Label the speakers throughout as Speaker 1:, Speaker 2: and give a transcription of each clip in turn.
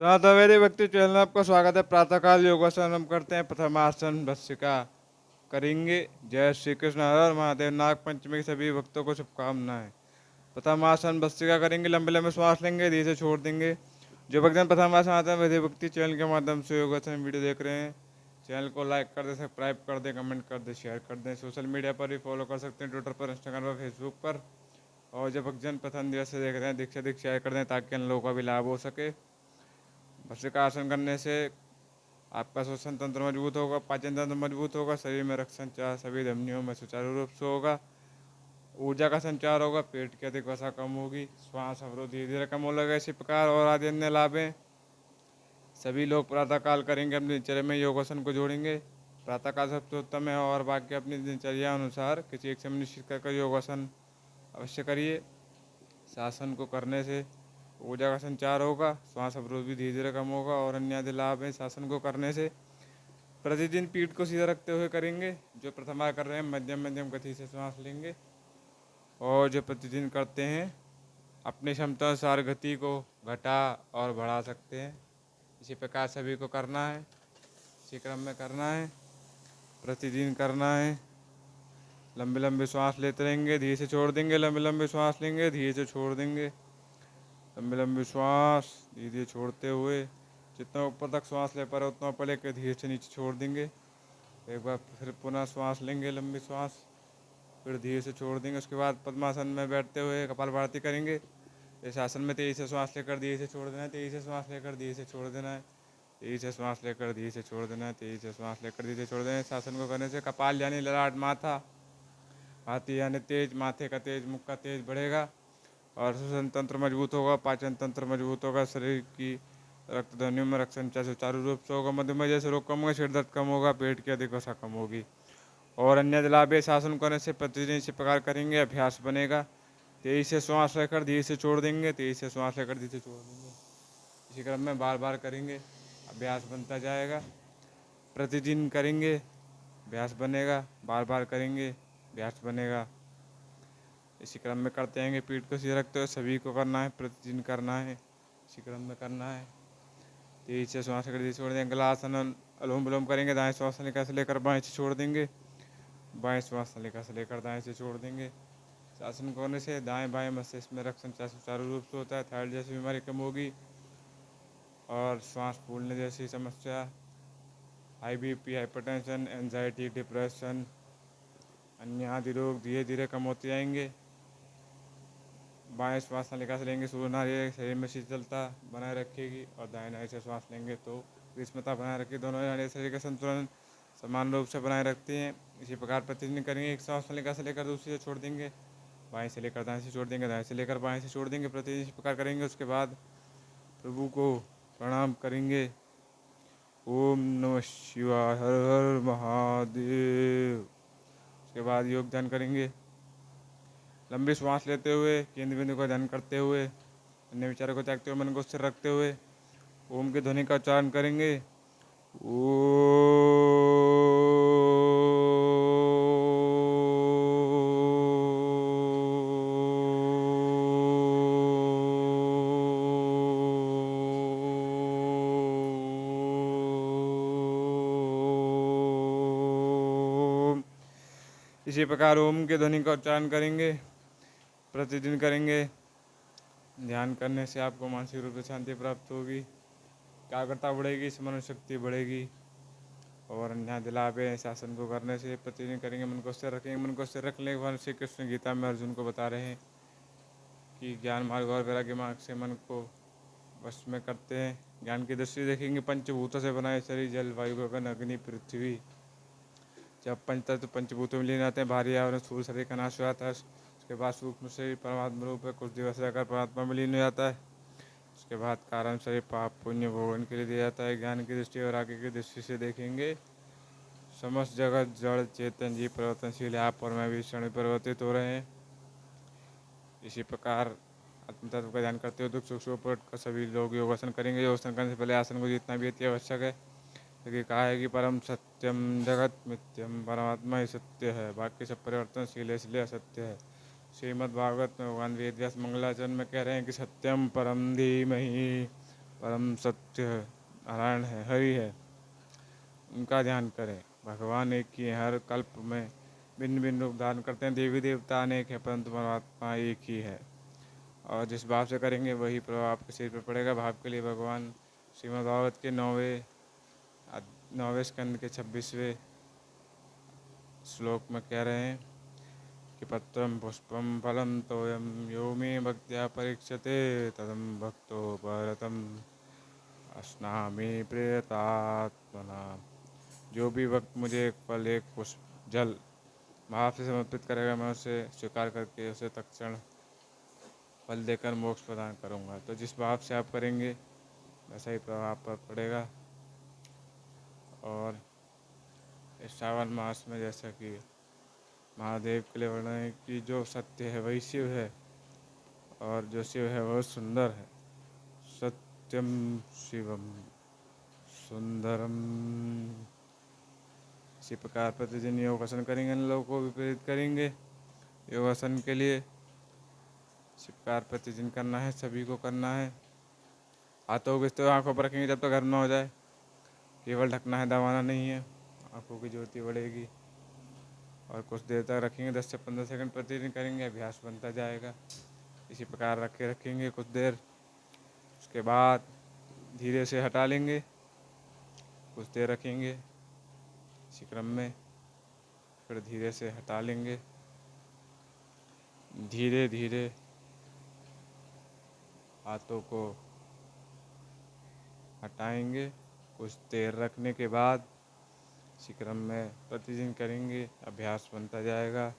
Speaker 1: तो मेरे व्यक्ति चैनल में आपका स्वागत है। प्रातःकाल योगासन हम करते हैं। प्रथम आसन भस्त्रिका करेंगे। जय श्री कृष्ण, हर हर महादेव। नाग पंचमी के सभी भक्तों को शुभकामनाएं। प्रथम आसन भस्त्रिका करेंगे। लंबे लंबे श्वास लेंगे, धीरे से छोड़ देंगे। जो भक्तजन प्रथम आसन आते हैं विधि भक्ति चैनल के माध्यम से योगासन वीडियो देख रहे हैं, चैनल को लाइक कर दे, सब्सक्राइब कर दे, कमेंट कर दे, शेयर कर दें। सोशल मीडिया पर भी फॉलो कर सकते हैं, ट्विटर पर, इंस्टाग्राम पर, फेसबुक पर। और जो भक्तजन प्रथम दिवस से देख रहे हैं, अधिक से अधिक शेयर कर दें ताकि अन्य लोगों का भी लाभ हो सके। भस्त्रिका आसन करने से आपका श्वसन तंत्र मजबूत होगा, पाचन तंत्र मजबूत होगा, शरीर में रक्त संचार सभी धमनियों में सुचारू रूप से होगा, ऊर्जा का संचार होगा, पेट की अधिक वसा कम होगी, श्वास अवरोध धीरे धीरे कम हो लगेगा। इसी प्रकार और आदि अन्य लाभ हैं। सभी लोग प्रातःकाल करेंगे, अपनी दिनचर्या में योगासन को जोड़ेंगे। प्रातःकाल सबसे उत्तम है और बाकी अपनी दिनचर्या अनुसार किसी एक समय निश्चित कर योगासन अवश्य करिए। इस आसन को करने से ऊर्जा का संचार होगा, श्वास अवरोध भी धीरे धीरे कम होगा और अन्य आदि लाभ है इस आसन को करने से। प्रतिदिन पीठ को सीधा रखते हुए करेंगे। जो प्रथमा कर रहे हैं मध्यम मध्यम गति से श्वास लेंगे, और जो प्रतिदिन करते हैं अपनी क्षमता अनुसार गति को घटा और बढ़ा सकते हैं। इसी प्रकार सभी को करना है, इसी क्रम में करना है, प्रतिदिन करना है। लंबे लंबे श्वास लेते रहेंगे, धीरे से छोड़ देंगे, लंबे लंबे श्वास लेंगे, धीरे से छोड़ देंगे, लंबे लंबे श्वास धीरे धीरे छोड़ते हुए जितना ऊपर तक श्वास ले पा रहे उतना ऊपर लेकर धीरे से नीचे छोड़ देंगे। एक बार फिर पुनः श्वास लेंगे, लंबी श्वास, फिर धीरे से छोड़ देंगे। उसके बाद पद्मासन में बैठते हुए कपालभाति करेंगे। इस आसन में तेजी से श्वास लेकर धीरे से छोड़ देना है, तेजी से श्वास लेकर धीरे से छोड़ देना है, तेजी से श्वास लेकर धीरे से छोड़ देना है, तेजी से श्वास लेकर धीरे से छोड़ देना है। इस आसन को करने से कपाल यानी ललाट, माथा, हाथी यानी तेज, माथे का तेज, मुख का तेज बढ़ेगा और श्वसन तंत्र मजबूत होगा, पाचन तंत्र मजबूत होगा, शरीर की रक्त ध्वनियों में रक्त संचार सुचारू रूप से होगा, मधुमेह जैसे रोग कम होगा, सिर दर्द कम होगा, पेट की अधिक वसा कम होगी और अन्य लाभ। शासन करने से प्रतिदिन इसी प्रकार करेंगे, अभ्यास बनेगा। तेजी से श्वास लेकर धीरे से छोड़ देंगे, तेजी से श्वास लेकर धीरे से छोड़ देंगे। इसी क्रम में बार बार करेंगे, अभ्यास बनता जाएगा। प्रतिदिन करेंगे, अभ्यास बनेगा, बार बार करेंगे, अभ्यास बनेगा। इसी क्रम में करते रहेंगे। पीठ को सीधा रखते हुए सभी को करना है, प्रतिदिन करना है, इसी क्रम में करना है। तेजी से श्वास लेकर धीरे छोड़ देंगे। अगला आसन अनुलोम विलोम करेंगे। दाएं श्वास नलिका से लेकर बाएं से छोड़ देंगे, बाएं श्वास नलिका से लेकर दाएं से छोड़ देंगे। आसन करने से दाएं बाएं मस्तिष्क में रक्त संचार सुचारू रूप से होता है, थायराइड जैसी बीमारी कम होगी और श्वास फूलने जैसी समस्या, high BP, hypertension, anxiety, depression, अन्य आदि रोग धीरे धीरे कम होते जाएंगे। बाएं श्वास नलिका से लेंगे, सूर्य नाड़ी शरीर में शीतलता बनाए रखेगी और दाएं नाड़ी से श्वास लेंगे तो ग्रीष्मता बनाए रखेगी। दोनों नाड़ी शरीर का संतुलन समान रूप से बनाए रखती हैं। इसी प्रकार प्रतिदिन करेंगे। एक श्वास नलिका से लेकर दूसरी से छोड़ देंगे, बाएं से लेकर दाएं से छोड़ देंगे, दाएं से लेकर बाएं से छोड़ देंगे। प्रतिदिन इस प्रकार करेंगे। उसके बाद प्रभु को प्रणाम करेंगे। ओम नमः शिवाय, हर हर महादेव। उसके बाद योग ध्यान करेंगे। लंबी श्वास लेते हुए केंद्र बिंदु का ध्यान करते हुए, अन्य विचारों को त्यागते हुए, मन को स्थिर रखते हुए ओम की ध्वनि का उच्चारण करेंगे। इसी प्रकार ओम के ध्वनि का उच्चारण करेंगे, प्रतिदिन करेंगे। ध्यान करने से आपको मानसिक रूप से शांति प्राप्त होगी, एकाग्रता बढ़ेगी, स्मरण शक्ति बढ़ेगी और अन्य लाभ है। इस आसन को करने से प्रतिदिन करेंगे, मन को स्थिर रखेंगे। मन को स्थिर रखने के बाद श्री कृष्ण गीता में अर्जुन को बता रहे हैं कि ज्ञान मार्ग और वैराग्य मार्ग से मन को वश में करते हैं। ज्ञान की दृष्टि देखेंगे। पंचभूतों से बनाए शरीर, जल, वायु, गगन, अग्नि, पृथ्वी। जब पंचतत्व पंचभूतों में लीन आते हैं, भारी आवरण स्थूल शरीर का नाश हो जाता है। उसके बाद सूक्ष्म शरीर परमात्मा रूप है, कुछ दिवस रहकर परमात्मा में लीन हो जाता है। उसके बाद कारण शरीर पाप पुण्य भोगन के लिए दिया जाता है। ज्ञान की दृष्टि और आगे की दृष्टि से देखेंगे। समस्त जगत जड़ चेतन जीव परिवर्तनशील है, आप और मैं भी क्षण परिवर्तित हो रहे हैं। इसी प्रकार आत्म तत्व का ध्यान करते हुए दुख सुख से ऊपर कर सभी लोग योगासन करेंगे। योगासन करने से पहले आसन को जितना भी अति आवश्यक है, क्योंकि कहा है कि परम सत्यम जगत मिथ्यम, परमात्मा ही सत्य है, बाकी सब परिवर्तनशील है इसलिए असत्य है। श्रीमद् भागवत में भगवान वेद व्यास मंगलाचरण में कह रहे हैं कि सत्यम परम धीमहि परम सत्य नारायण है, हरि है, उनका ध्यान करें। भगवान एक ही है, हर कल्प में भिन्न भिन्न रूप धारण करते हैं। देवी देवता अनेक है परंतु परमात्मा एक ही है। और जिस भाव से करेंगे वही प्रभाव आपके सिर पर पड़ेगा। भाव के लिए भगवान श्रीमद् भागवत के 9वें स्कंद के 26वें श्लोक में कह रहे हैं कि पत्रम पुष्पम फलम तोयम यो मे भक्त्या परीक्षते तदम भक्तो भरतम अस्नामि प्रेतात्मना। जो भी भक्त मुझे एक फल, एक पुष्प, जल भाव से समर्पित करेगा, मैं उसे स्वीकार करके उसे तत्क्षण फल देकर मोक्ष प्रदान करूंगा। तो जिस भाव से आप करेंगे वैसा ही प्रभाव पर पड़ेगा। और इस श्रावण मास में जैसा कि महादेव के लिए वर्णन है कि जो सत्य है वही शिव है, और जो शिव है वह सुंदर है। सत्यम शिवम सुंदरम। इसी प्रकार प्रतिदिन योगासन करेंगे, इन लोगों को भी प्रेरित करेंगे योगासन के लिए। इसी प्रकार प्रतिदिन करना है, सभी को करना है। हाथों को इस तरह आँखों पर रखेंगे जब तक गर्म ना हो जाए, केवल ढकना है, दबाना नहीं है, आँखों की ज्योति बढ़ेगी। और कुछ देर तक रखेंगे, 10 से 15 सेकंड प्रतिदिन करेंगे, अभ्यास बनता जाएगा। इसी प्रकार रखेंगे कुछ देर, उसके बाद धीरे से हटा लेंगे। कुछ देर रखेंगे इसी क्रम में, फिर धीरे से हटा लेंगे। धीरे धीरे हाथों को हटाएंगे। कुछ देर रखने के बाद इसी क्रम में प्रतिदिन करेंगे, अभ्यास बनता जाएगा।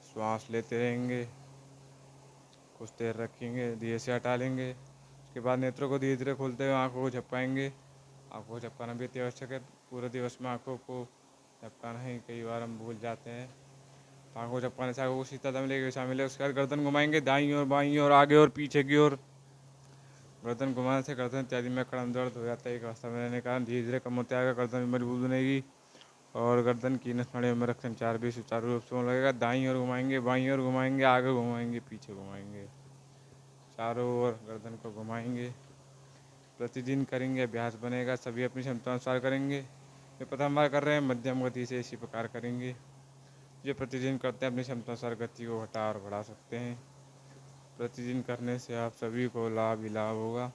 Speaker 1: श्वास लेते रहेंगे, कुछ देर रखेंगे, धीरे से हटा लेंगे। उसके बाद नेत्रों को धीरे धीरे खोलते हुए आँखों को झपकाएंगे। आँखों को झपकाना भी अति आवश्यक है। पूरे दिवस में आँखों को झपकाना ही कई बार हम भूल जाते हैं। आँखों को झपकाने से आँखों को शीतलता मिलेगी, शामिल है। उसके बाद गर्दन घुमाएंगे, दाईं और बाईं और आगे और पीछे की ओर। गर्दन घुमाने से गर्दन इत्यादि में कड़म दर्द हो जाता है। एक अवस्था में रहने के कारण धीरे धीरे कम होते आएगा, गर्दन भी मजबूत बनेगी और गर्दन की नस नाड़ियों में रक्त संचार भी सुचारू रूप से होने लगेगा। दाईं ओर घुमाएंगे, बाईं ओर घुमाएंगे, आगे घुमाएंगे, पीछे घुमाएंगे, चारों ओर गर्दन को घुमाएंगे। प्रतिदिन करेंगे, अभ्यास बनेगा। सभी अपनी क्षमता अनुसार करेंगे। जो प्रथम बार कर रहे हैं मध्यम गति से इसी प्रकार करेंगे। जो प्रतिदिन करते हैं अपनी क्षमता अनुसार गति को घटा और बढ़ा सकते हैं। प्रतिदिन करने से आप सभी को लाभ ही लाभ होगा।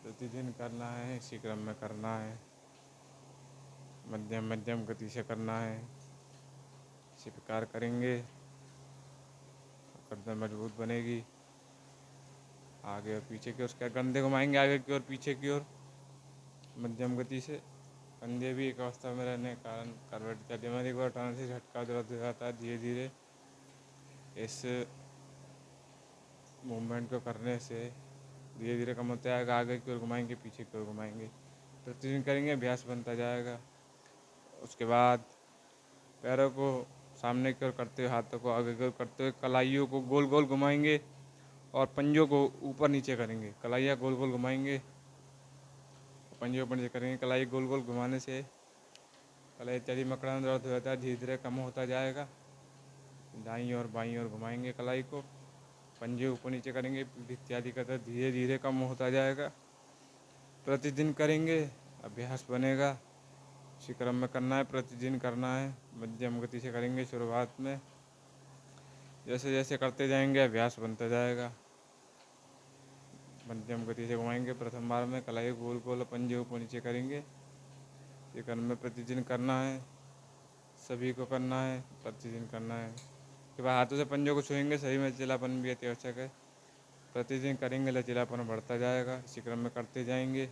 Speaker 1: प्रतिदिन करना है, इसी क्रम में करना है, मध्यम मध्यम गति से करना है। इसी प्रकार करेंगे, गर्दन मजबूत बनेगी। आगे और पीछे की ओर, उसके कंधे घुमाएंगे आगे की ओर, पीछे की ओर, मध्यम गति से। कंधे भी एक अवस्था में रहने के कारण करवट का दिमाग एक बार उठाने से झटका दर्द हो जाता है। धीरे धीरे इस मूवमेंट को करने से धीरे धीरे कम होता जाएगा। आगे की ओर घुमाएंगे, पीछे की ओर घुमाएंगे, प्रतिदिन करेंगे, अभ्यास बनता जाएगा। उसके बाद पैरों को सामने की ओर करते हुए, हाथों को आगे की ओर करते हुए, कलाइयों को गोल गोल घुमाएंगे और पंजों को ऊपर नीचे करेंगे। कलाइयाँ गोल गोल घुमाएंगे, पंजे ऊपर नीचे करेंगे। कलाई गोल गोल घुमाने से कलाई इत्यादि मकड़ा दर्द हो जाता है, धीरे धीरे कम होता जाएगा। दाईं और बाईं ओर घुमाएंगे कलाई को, पंजे ऊपर नीचे करेंगे, पीठ इत्यादि का दर्द धीरे धीरे कम होता जाएगा। प्रतिदिन करेंगे, अभ्यास बनेगा। इसी क्रम में करना है, प्रतिदिन करना है, मध्यम गति से करेंगे। शुरुआत में जैसे जैसे करते जाएंगे अभ्यास बनता जाएगा। मध्यम गति से घुमाएंगे प्रथम बार में, कलाई गोल गोल, पंजे ऊपर नीचे करेंगे। ये क्रम में प्रतिदिन करना है, सभी को करना है, प्रतिदिन करना है। उसके बाद हाथों से पंजों को छुएंगे, शरीर में लचीलापन भी अति आवश्यक है। प्रतिदिन करेंगे, लचीलापन बढ़ता जाएगा। इसी क्रम में करते जाएंगे,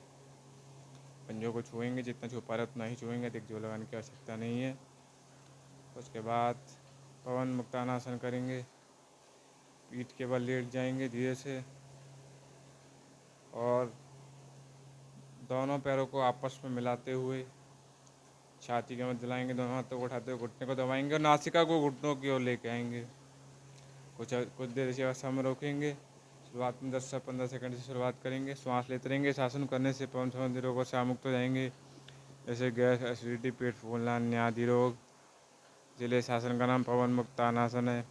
Speaker 1: पंजों को छुएंगे, जितना छू पा रहे उतना ही छुएंगे, अधिक जोर लगाने की आवश्यकता नहीं है। उसके बाद पवन मुक्तानासन करेंगे, पीठ के बल लेट जाएंगे धीरे से और दोनों पैरों को आपस में मिलाते हुए छाती के मध्य लाएंगे। दोनों हाथों को उठाते हुए घुटने को दबाएंगे और नासिका को घुटनों की ओर लेके आएंगे। कुछ देर इसी अवस्था में रोकेंगे। शुरुआत में 10 से 15 सेकंड से शुरुआत करेंगे। श्वास लेते रहेंगे। शासन करने से पवन संबंधी रोगों से मुक्त हो जाएंगे, जैसे गैस, एसिडिटी, पेट फूलना, अन्य आदि रोग। इसलिए शासन का नाम पवन मुक्तानासन है।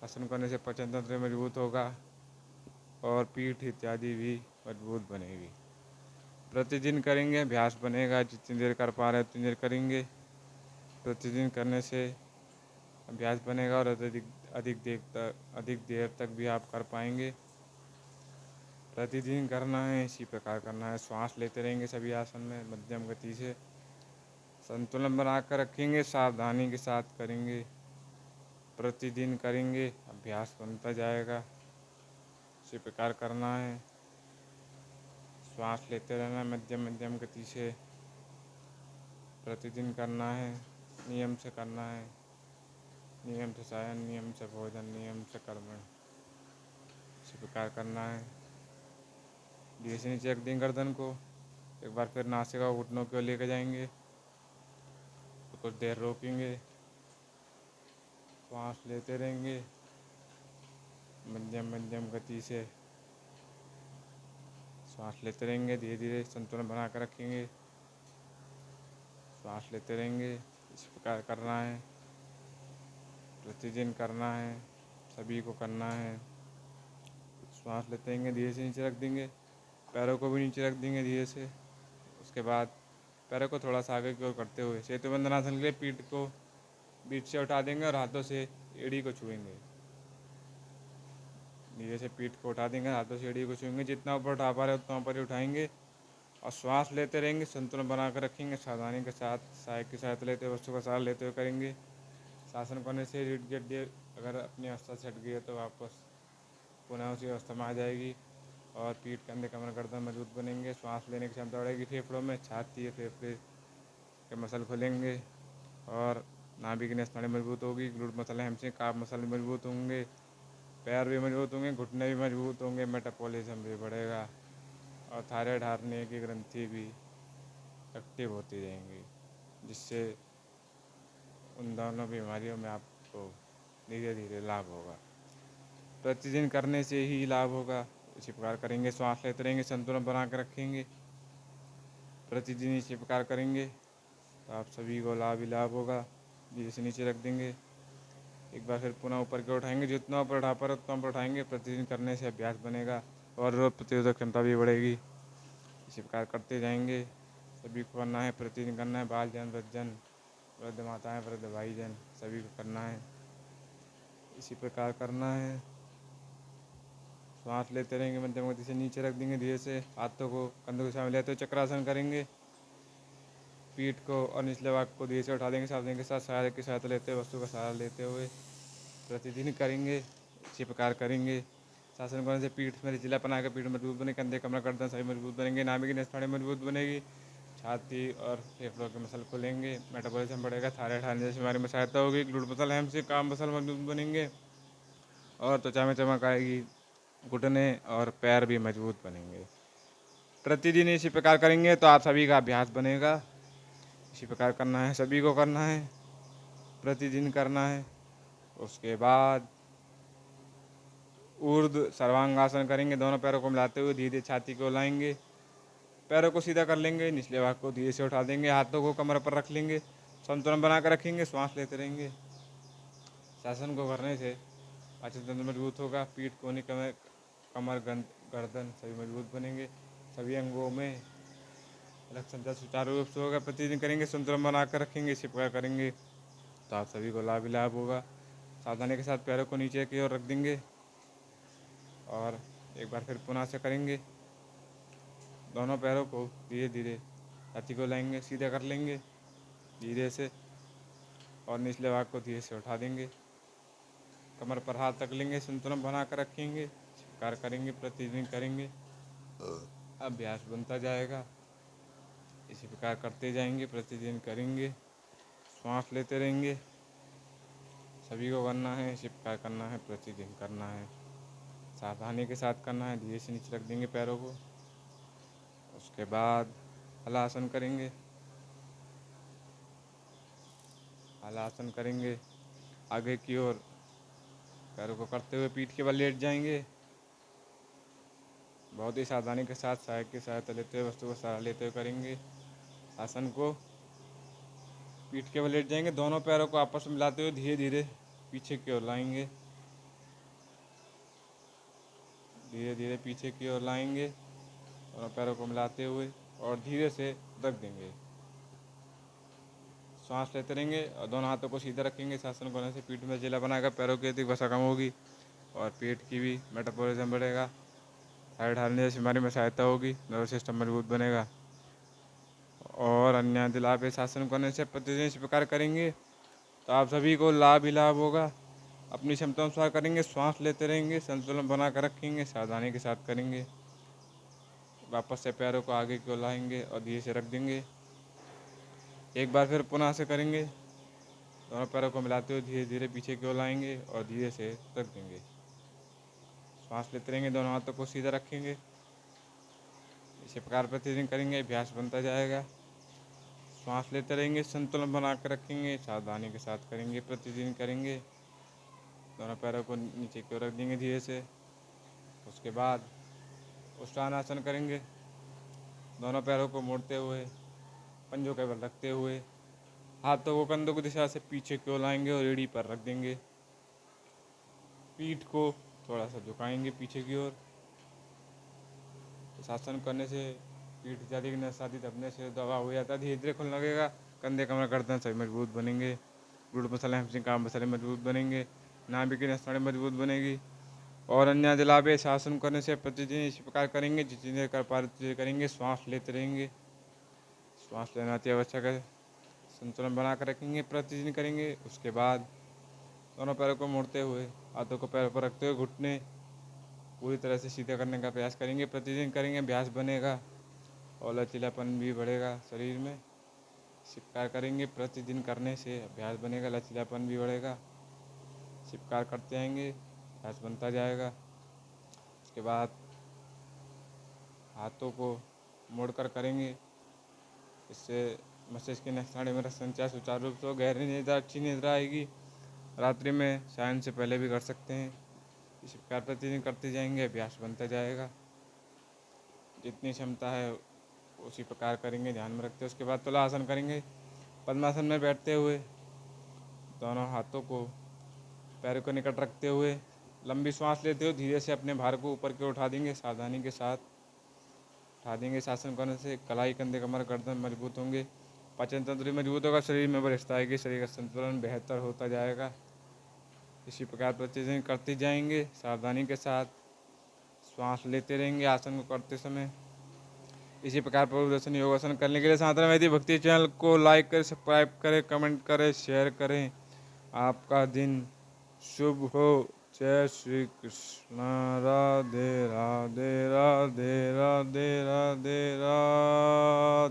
Speaker 1: शासन करने से पाचन तंत्र मजबूत होगा और पीठ इत्यादि भी मजबूत बनेगी। प्रतिदिन करेंगे अभ्यास बनेगा, जितनी देर कर पा रहे हैं उतनी देर करेंगे। प्रतिदिन करने से अभ्यास बनेगा और अधिक देर तक भी आप कर पाएंगे। प्रतिदिन करना है, इसी प्रकार करना है। श्वास लेते रहेंगे सभी आसन में मध्यम गति से। संतुलन बनाकर रखेंगे, सावधानी के साथ करेंगे। प्रतिदिन करेंगे, अभ्यास बनता जाएगा। इसी प्रकार करना है। श्वास लेते रहना मध्यम मध्यम गति से। प्रतिदिन करना है, नियम से करना है। नियम से शयन, नियम से भोजन, नियम से कर्म। इसी प्रकार करना है। धीरे से नीचे रख देंगे गर्दन को। एक बार फिर नासिका को घुटनों की ओर लेकर जाएंगे। तो कुछ देर रोकेंगे, श्वास लेते रहेंगे मध्यम मध्यम गति से। श्वास लेते रहेंगे, धीरे धीरे संतुलन बना कर रखेंगे। श्वास लेते रहेंगे, इस प्रकार करना है। प्रतिदिन करना है, सभी को करना है। श्वास लेते रहेंगे, धीरे से नीचे रख देंगे। पैरों को भी नीचे रख देंगे धीरे से। उसके बाद पैरों को थोड़ा सा आगे की ओर करते हुए सेतु बंधनासन के लिए पीठ को बीच से उठा देंगे और हाथों से एड़ी को छुएंगे। धीरे से पीठ को उठा देंगे, हाथों से एड़ी को छुएंगे। जितना ऊपर उठा पा रहे उतना ऊपर ही उठाएंगे और श्वास लेते रहेंगे, संतुलन बनाकर रखेंगे। सावधानी के साथ सहायक की सहायता लेते हुए, वस्तु का सहारा लेते हुए करेंगे। शासन करने से रीढ़ की हड्डी अगर अपनी अवस्था से हट गई है तो वापस पुनः उसी अवस्था में आ जाएगी और पीठ, कंधे, कमर, गर्दन मजबूत बनेंगे। श्वास लेने की क्षमता बढ़ेगी। फेफड़ों में छाती, फेफड़े के मसल खुलेंगे और नाभि की नसनाड़ी मजबूत होगी। Glute muscle, hamstring, calf muscle मजबूत होंगे। पैर भी मजबूत होंगे, घुटने भी मजबूत होंगे। मेटाबॉलिज्म भी बढ़ेगा और थायराइड हार्मोन की ग्रंथि भी एक्टिव होती रहेंगी, जिससे उन दोनों बीमारियों में आपको धीरे धीरे लाभ होगा। प्रतिदिन करने से ही लाभ होगा। इसी प्रकार करेंगे, श्वास लेते रहेंगे, संतुलन बना कर रखेंगे। प्रतिदिन इसी प्रकार करेंगे तो आप सभी को लाभ ही लाभ होगा। धीरे से नीचे रख देंगे। एक बार फिर पुनः ऊपर की ओर उठाएंगे। जितना ऊपर उठा पर उतना ऊपर उठाएंगे। प्रतिदिन करने से अभ्यास बनेगा और रोग प्रतिरोधक क्षमता भी बढ़ेगी। इसी प्रकार करते जाएंगे, सभी को करना है। प्रतिदिन करना है। बाल जन, वृद्धजन, वृद्ध माताएँ, वृद्ध भाईजन, सभी को करना है। इसी प्रकार करना है। श्वास लेते रहेंगे, मध्यम गति से नीचे रख देंगे। धीरे से हाथों को कंधों के सामने लेते हुए चक्रासन करेंगे। पीठ को और निचले भाग को धीरे से उठा देंगे। सावधानी के साथ सहायक की सहायता लेते हुए, वस्तु का सहारा लेते हुए प्रतिदिन करेंगे। इसी प्रकार करेंगे। शासन करने से पीठ में लचीलापन आकर पीठ मजबूत बनेगी। कंधे, कमर, गर्दन सभी मजबूत बनेंगे। नाभि की नसनाड़ी मजबूत बनेगी। छाती और फेफड़ों के मसल खुलेंगे। मेटाबॉलिज्म बढ़ेगा। थायराइड हार्मोन जैसी बीमारी में सहायता होगी। Glute muscle, hamstring, calf muscle मजबूत बनेंगे और त्वचा में चमक आएगी। घुटने और पैर भी मजबूत बनेंगे। प्रतिदिन इसी प्रकार करेंगे तो आप सभी का अभ्यास बनेगा। इसी प्रकार करना है, सभी को करना है, प्रतिदिन करना है। उसके बाद ऊर्ध्व सर्वांगासन करेंगे। दोनों पैरों को मिलाते हुए धीरे छाती को लाएंगे। पैरों को सीधा कर लेंगे। निचले भाग को धीरे से उठा देंगे। हाथों को कमर पर रख लेंगे। संतुलन बनाकर रखेंगे। श्वास लेते रहेंगे। शासन को करने से पाचन तंत्र मजबूत होगा। पीठ, कोहनी, कमर, गर्दन सभी मजबूत बनेंगे। सभी अंगों में रक्त संचार सुचारू रूप से होगा। प्रतिदिन करेंगे, संतुलन बनाकर रखेंगे। इसी प्रकार करेंगे तो आप सभी को लाभ ही लाभ होगा। सावधानी के साथ पैरों को नीचे की ओर रख देंगे और एक बार फिर पुनः से करेंगे। दोनों पैरों को धीरे धीरे छाती को लाएंगे, सीधा कर लेंगे धीरे से और निचले भाग को धीरे से उठा देंगे। कमर पर हाथ रख लेंगे, संतुलन बना कर रखेंगे। इस प्रकार करेंगे, प्रतिदिन करेंगे, अभ्यास बनता जाएगा। इसी प्रकार करते जाएंगे, प्रतिदिन करेंगे, श्वास लेते रहेंगे। सभी को करना है, इसी प्रकार करना है, प्रतिदिन करना है, सावधानी के साथ करना है। धीरे से नीचे रख देंगे पैरों को। उसके बाद हलासन करेंगे। हलासन करेंगे आगे की ओर, पैरों को करते हुए पीठ के बल लेट जाएंगे। बहुत ही सावधानी के साथ सहायक की सहायता लेते हुए, वस्तु का सहारा लेते हुए करेंगे। आसन को पीठ के बल लेट जाएंगे। दोनों पैरों को आपस में मिलाते हुए धीरे धीरे पीछे की ओर लाएंगे। धीरे धीरे पीछे की ओर लाएंगे दोनों पैरों को मिलाते हुए और धीरे से रख देंगे। सांस लेते रहेंगे और दोनों हाथों को सीधा रखेंगे। इस आसन करने से पीठ में लचीला बनाएगा, पैरों की अधिक वसा कम होगी और पेट की भी मेटाबॉलिज्म बढ़ेगा। थायराइड हारने जैसी बीमारी में सहायता होगी, नर्वस सिस्टम मजबूत बनेगा। और अन्य लाभ इस आसन करने से प्रतिदिन इस प्रकार करेंगे तो आप सभी को लाभ ही लाभ होगा। अपनी क्षमता अनुसार करेंगे, श्वास लेते रहेंगे, संतुलन बना कर रखेंगे, सावधानी के साथ करेंगे। वापस से पैरों को आगे की ओर लाएंगे और धीरे से रख देंगे। एक बार फिर पुनः से करेंगे। दोनों पैरों को मिलाते हुए धीरे धीरे पीछे की ओर लाएंगे और धीरे से रख देंगे। सांस लेते रहेंगे, दोनों हाथों को सीधा रखेंगे। इसी प्रकार प्रतिदिन करेंगे, अभ्यास बनता जाएगा। सांस लेते रहेंगे, संतुलन बना कर रखेंगे, सावधानी के साथ करेंगे, प्रतिदिन करेंगे। दोनों पैरों को नीचे की ओर रख देंगे धीरे से। उसके बाद उत्थानासन करेंगे। दोनों पैरों को मोड़ते हुए, पंजों के बल रखते हुए, हाथों को कंधों की दिशा से पीछे की ओर लाएंगे और एड़ी पर रख देंगे। पीठ को थोड़ा सा झुकाएंगे पीछे की ओर। इस आसन करने से पीठ ज़्यादा की नसादी दबने से दबा हो जाता है, धीरे धीरे खुलने लगेगा। कंधे कमर गर्दन सभी मजबूत बनेंगे। ग्लूट मसले, हैमस्ट्रिंग, काम मसले मजबूत बनेंगे। नाभि की नसों मजबूत बनेगी। और अन्य लाभ इस आसन करने से प्रतिदिन इसी प्रकार करेंगे, जितनी कर पा रहे करेंगे। श्वास लेते रहेंगे, श्वास लेना अति आवश्यक है। संतुलन बना कर रखेंगे, प्रतिदिन करेंगे। उसके बाद दोनों पैरों को मोड़ते हुए, हाथों को पैरों पर रखते हुए घुटने पूरी तरह से सीधा करने का प्रयास करेंगे। प्रतिदिन करेंगे, अभ्यास बनेगा और लचीलापन भी बढ़ेगा शरीर में। इस प्रकार करेंगे, प्रतिदिन करने से अभ्यास बनेगा, लचीलापन भी बढ़ेगा। इस प्रकार करते आएंगे, अभ्यास बनता जाएगा। उसके बाद हाथों को मोड़कर करेंगे। इससे मस्तिष्क की नसाड़ी में रक्त संचार सुचारू रूप से गहरी निद्रा, अच्छी निद्रा आएगी। रात्रि में शयन से पहले भी कर सकते हैं। इस प्रकार प्रतिदिन करते जाएंगे, अभ्यास बनता जाएगा। जितनी क्षमता है उसी प्रकार करेंगे, ध्यान में रखते हैं। उसके बाद तुलासन करेंगे। पद्मासन में बैठते हुए दोनों हाथों को पैरों को निकट रखते हुए लंबी सांस लेते हुए धीरे से अपने भार को ऊपर की ओर उठा देंगे, सावधानी के साथ उठा देंगे। शासन करने से कलाई, कंधे, कमर, गर्दन मजबूत होंगे, पाचन तंत्र मजबूत होगा, शरीर में बलिष्ठता आएगी, शरीर का संतुलन बेहतर होता जाएगा। इसी प्रकार प्रतिदिन करते जाएंगे, सावधानी के साथ श्वास लेते रहेंगे आसन को करते समय। इसी प्रकार प्रदर्शन योगासन करने के लिए साधना वैदिक भक्ति चैनल को लाइक करें, सब्सक्राइब करें, कमेंट करें, शेयर करें। आपका दिन शुभ हो। जय श्री कृष्ण। राधे राधे राधे राधे राधे राधे।